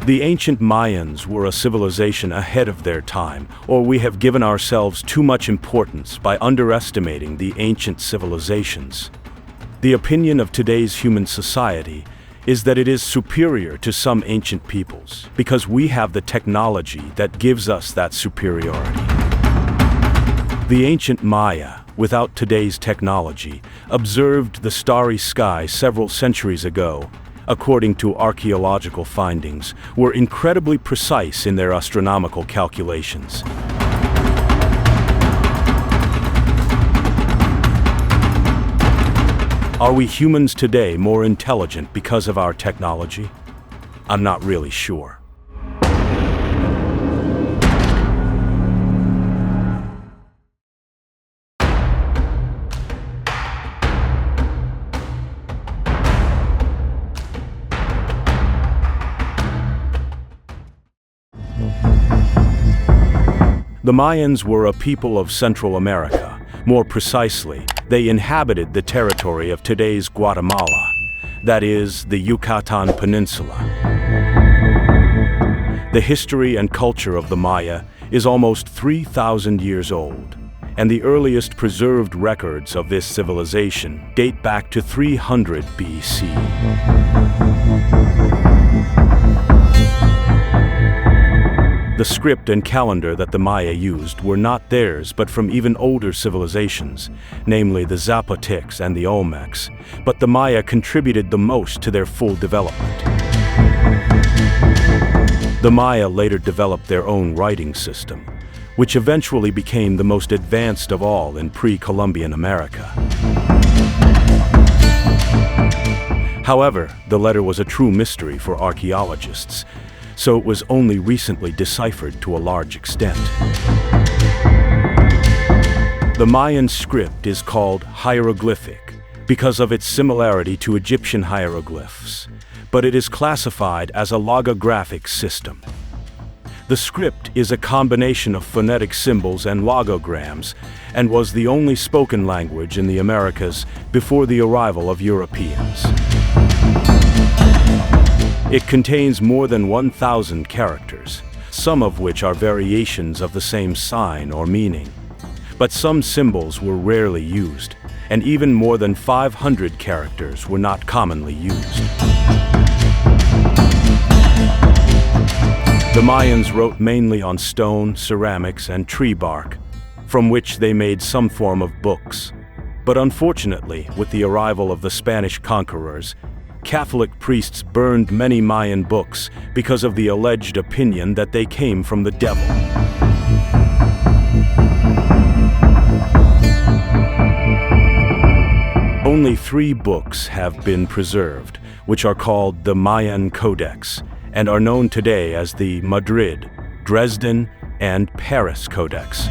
The ancient Mayans were a civilization ahead of their time, or we have given ourselves too much importance by underestimating the ancient civilizations. The opinion of today's human society is that it is superior to some ancient peoples because we have the technology that gives us that superiority. The ancient Maya, without today's technology, observed the starry sky several centuries ago. According to archaeological findings, were incredibly precise in their astronomical calculations. Are we humans today more intelligent because of our technology? I'm not really sure. The Mayans were a people of Central America. More precisely, they inhabited the territory of today's Guatemala, that is, the Yucatan Peninsula. The history and culture of the Maya is almost 3,000 years old, and the earliest preserved records of this civilization date back to 300 BC. The script and calendar that the Maya used were not theirs but from even older civilizations, namely the Zapotecs and the Olmecs, but the Maya contributed the most to their full development. The Maya later developed their own writing system, which eventually became the most advanced of all in pre-Columbian America. However, the letter was a true mystery for archaeologists, so it was only recently deciphered to a large extent. The Mayan script is called hieroglyphic because of its similarity to Egyptian hieroglyphs, but it is classified as a logographic system. The script is a combination of phonetic symbols and logograms and was the only spoken language in the Americas before the arrival of Europeans. It contains more than 1,000 characters, some of which are variations of the same sign or meaning. But some symbols were rarely used, and even more than 500 characters were not commonly used. The Mayans wrote mainly on stone, ceramics, and tree bark, from which they made some form of books. But unfortunately, with the arrival of the Spanish conquerors, Catholic priests burned many Mayan books because of the alleged opinion that they came from the devil. Only 3 books have been preserved, which are called the Mayan Codex, and are known today as the Madrid, Dresden, and Paris Codex.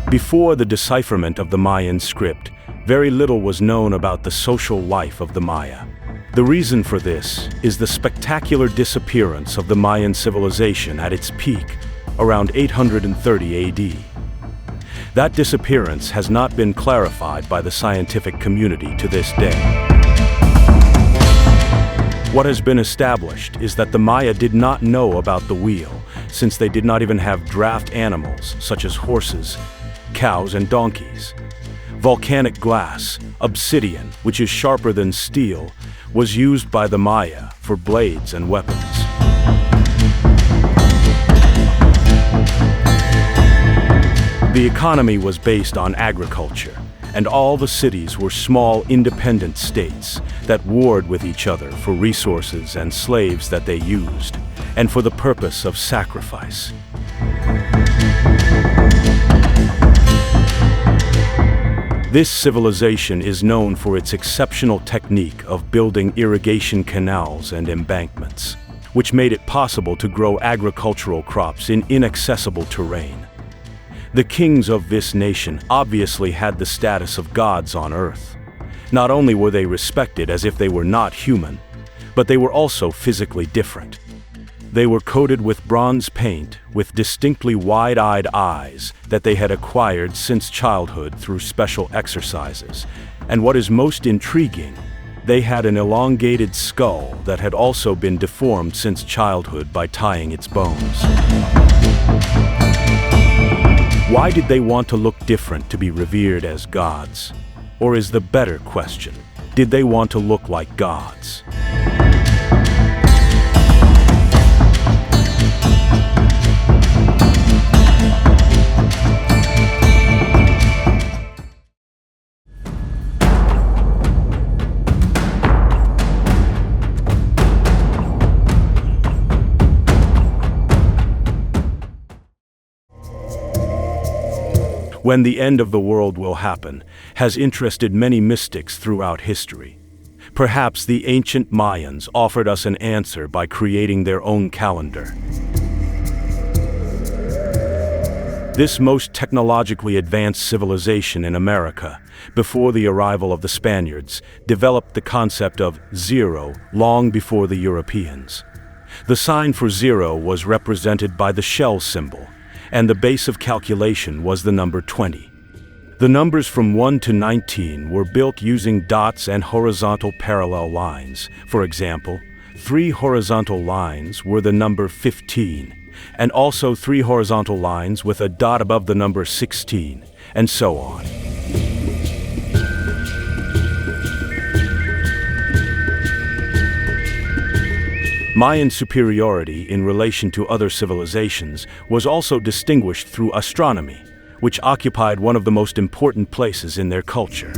Before the decipherment of the Mayan script, very little was known about the social life of the Maya. The reason for this is the spectacular disappearance of the Mayan civilization at its peak around 830 AD. That disappearance has not been clarified by the scientific community to this day. What has been established is that the Maya did not know about the wheel, since they did not even have draft animals such as horses, cows, and donkeys. Volcanic glass, obsidian, which is sharper than steel, was used by the Maya for blades and weapons. The economy was based on agriculture, and all the cities were small independent states that warred with each other for resources and slaves that they used, and for the purpose of sacrifice. This civilization is known for its exceptional technique of building irrigation canals and embankments, which made it possible to grow agricultural crops in inaccessible terrain. The kings of this nation obviously had the status of gods on earth. Not only were they respected as if they were not human, but they were also physically different. They were coated with bronze paint, with distinctly wide-eyed eyes that they had acquired since childhood through special exercises. And what is most intriguing They had an elongated skull that had also been deformed since childhood by tying its bones. Why did they want to look different to be revered as gods? Or is the better question, did they want to look like gods? When the end of the world will happen has interested many mystics throughout history. Perhaps the ancient Mayans offered us an answer by creating their own calendar. This most technologically advanced civilization in America, before the arrival of the Spaniards, developed the concept of zero long before the Europeans. The sign for zero was represented by the shell symbol, and the base of calculation was the number 20. The numbers from 1 to 19 were built using dots and horizontal parallel lines. For example, 3 horizontal lines were the number 15, and also 3 horizontal lines with a dot above the number 16, and so on. Mayan superiority in relation to other civilizations was also distinguished through astronomy, which occupied one of the most important places in their culture.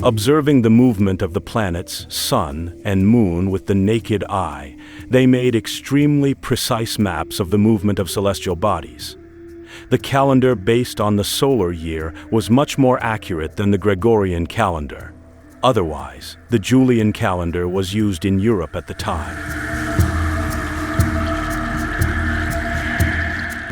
Observing the movement of the planets, sun, and moon with the naked eye, they made extremely precise maps of the movement of celestial bodies. The calendar based on the solar year was much more accurate than the Gregorian calendar. Otherwise, the Julian calendar was used in Europe at the time.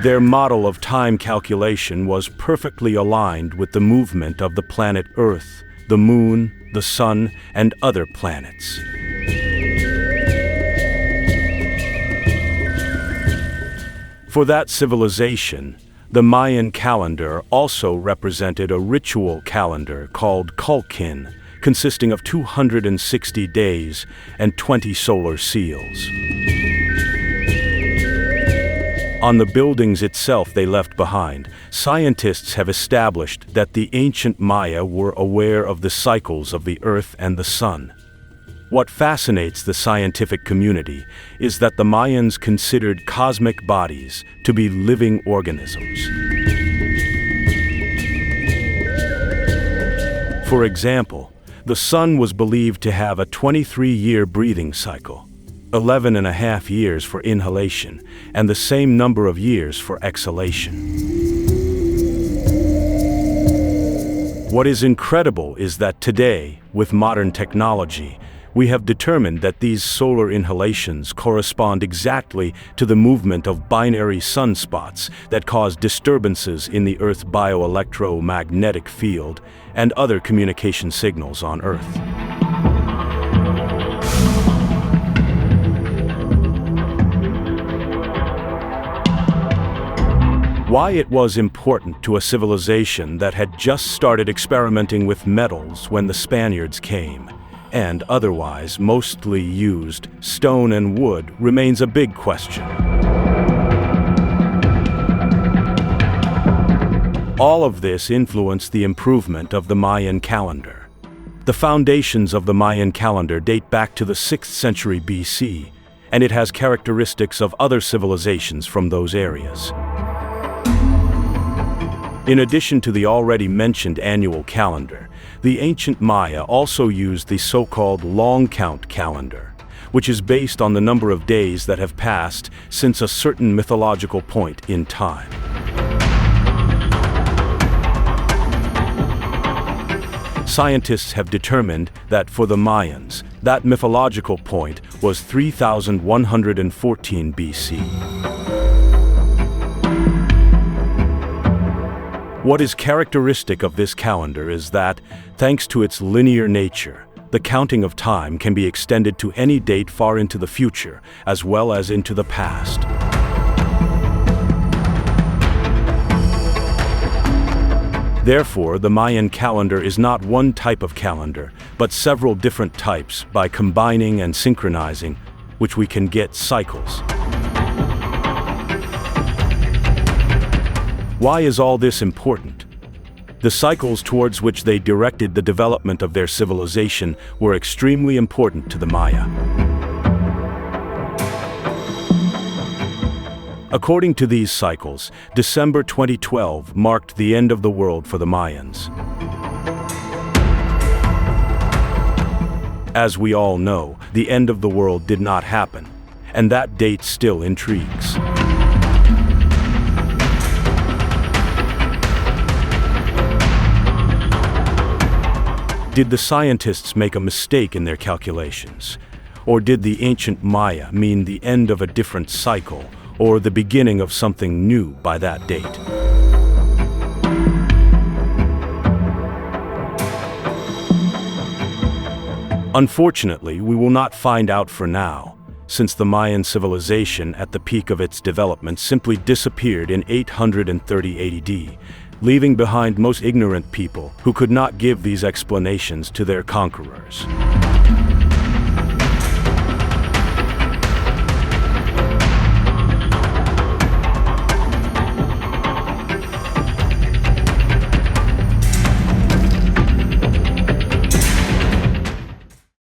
Their model of time calculation was perfectly aligned with the movement of the planet Earth, the Moon, the Sun, and other planets. For that civilization, the Mayan calendar also represented a ritual calendar called Kulkin, consisting of 260 days and 20 solar seals. On the buildings itself they left behind, scientists have established that the ancient Maya were aware of the cycles of the Earth and the Sun. What fascinates the scientific community is that the Mayans considered cosmic bodies to be living organisms. For example, the Sun was believed to have a 23-year breathing cycle, 11.5 years for inhalation, and the same number of years for exhalation. What is incredible is that today, with modern technology, we have determined that these solar inhalations correspond exactly to the movement of binary sunspots that cause disturbances in the Earth's bioelectromagnetic field and other communication signals on Earth. Why it was important to a civilization that had just started experimenting with metals when the Spaniards came, and otherwise mostly used stone and wood, remains a big question. All of this influenced the improvement of the Mayan calendar. The foundations of the Mayan calendar date back to the 6th century BC, and it has characteristics of other civilizations from those areas. In addition to the already mentioned annual calendar, the ancient Maya also used the so-called long count calendar, which is based on the number of days that have passed since a certain mythological point in time. Scientists have determined that for the Mayans, that mythological point was 3114 BC. What is characteristic of this calendar is that, thanks to its linear nature, the counting of time can be extended to any date far into the future, as well as into the past. Therefore, the Mayan calendar is not one type of calendar, but several different types by combining and synchronizing, which we can get cycles. Why is all this important? The cycles towards which they directed the development of their civilization were extremely important to the Maya. According to these cycles, December 2012 marked the end of the world for the Mayans. As we all know, the end of the world did not happen, and that date still intrigues. Did the scientists make a mistake in their calculations? Or did the ancient Maya mean the end of a different cycle, or the beginning of something new by that date? Unfortunately, we will not find out for now, since the Mayan civilization at the peak of its development simply disappeared in 830 AD, leaving behind most ignorant people who could not give these explanations to their conquerors.